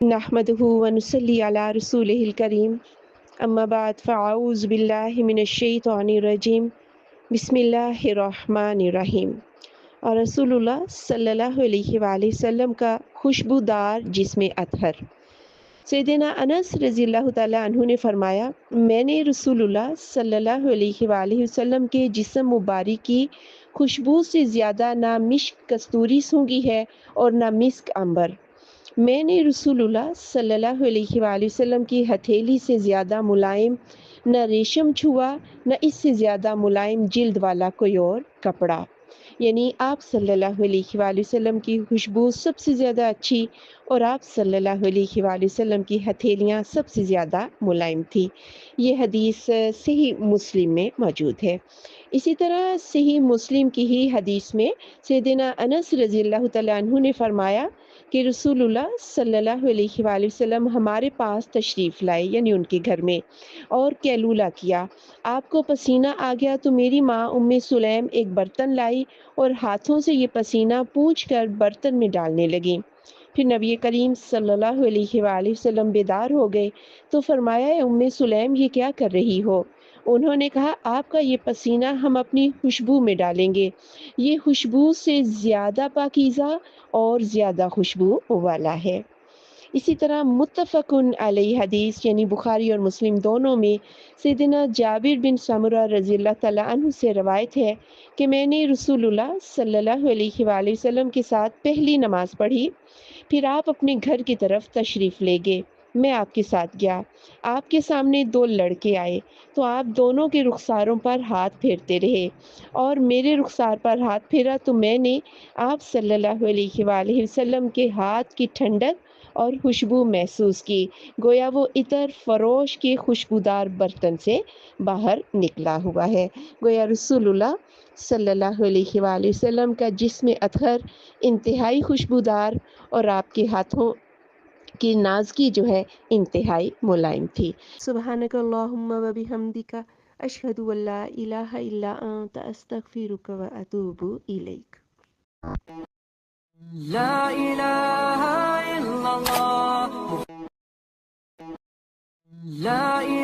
نحمده ونصلي على رسوله الكريم اما بعد فاعوذ باللہ من الشیطان الرجیم بسم اللہ الرحمن الرحیم۔ اور رسول اللہ صلی اللہ علیہ وآلہ وسلم کا خوشبودار جسم اطہر۔ سیدنا انس رضی اللہ تعالیٰ عنہ نے فرمایا، میں نے رسول اللہ صلی اللہ علیہ وآلہ وسلم کے جسم مبارک کی خوشبو سے زیادہ نہ مشک کستوری سونگھی ہے اور نہ مسک عنبر۔ میں نے رسول اللہ صلی اللہ علیہ وآلہ وسلم کی ہتھیلی سے زیادہ ملائم نہ ریشم چھوا، نہ اس سے زیادہ ملائم جلد والا کوئی اور کپڑا۔ یعنی آپ صلی اللہ علیہ وآلہ وسلم کی خوشبو سب سے زیادہ اچھی اور آپ صلی اللہ علیہ وآلہ وسلم کی ہتھیلیاں سب سے زیادہ ملائم تھی۔ یہ حدیث صحیح مسلم میں موجود ہے۔ اسی طرح صحیح مسلم کی ہی حدیث میں سیدنا انس رضی اللہ تعالیٰ عنہ نے فرمایا کہ رسول اللہ صلی اللہ علیہ وآلہ وسلم ہمارے پاس تشریف لائے، یعنی ان کے گھر میں، اور کیلولہ کیا۔ آپ کو پسینہ آ گیا تو میری ماں سلیم ایک برتن لائی اور ہاتھوں سے یہ پسینہ پونچھ کر برتن میں ڈالنے لگی۔ پھر نبی کریم صلی اللہ علیہ وآلہ وسلم بیدار ہو گئے تو فرمایا، اے سلیم یہ کیا کر رہی ہو؟ انہوں نے کہا، آپ کا یہ پسینہ ہم اپنی خوشبو میں ڈالیں گے، یہ خوشبو سے زیادہ پاکیزہ اور زیادہ خوشبو والا ہے۔ اسی طرح متفق علیہ حدیث یعنی بخاری اور مسلم دونوں میں سیدنا جابر بن سمرہ رضی اللہ تعالیٰ عنہ سے روایت ہے کہ میں نے رسول اللہ صلی اللہ علیہ وآلہ وسلم کے ساتھ پہلی نماز پڑھی، پھر آپ اپنے گھر کی طرف تشریف لے گئے، میں آپ کے ساتھ گیا۔ آپ کے سامنے دو لڑکے آئے تو آپ دونوں کے رخساروں پر ہاتھ پھیرتے رہے اور میرے رخسار پر ہاتھ پھیرا تو میں نے آپ صلی اللہ علیہ وآلہ وسلم کے ہاتھ کی ٹھنڈک اور خوشبو محسوس کی، گویا وہ عطر فروش کے خوشبودار برتن سے باہر نکلا ہوا ہے۔ گویا رسول اللہ صلی اللہ علیہ وآلہ وسلم کا جسم اطہر انتہائی خوشبودار اور آپ کے ہاتھوں کی نازکی جو ہے انتہائی ملائم تھی۔ سبحانک اللہم و بحمدک، اشہد ان لا الہ الا انت، استغفرک و اتوب الیک۔ لا إله إلا الله لا إله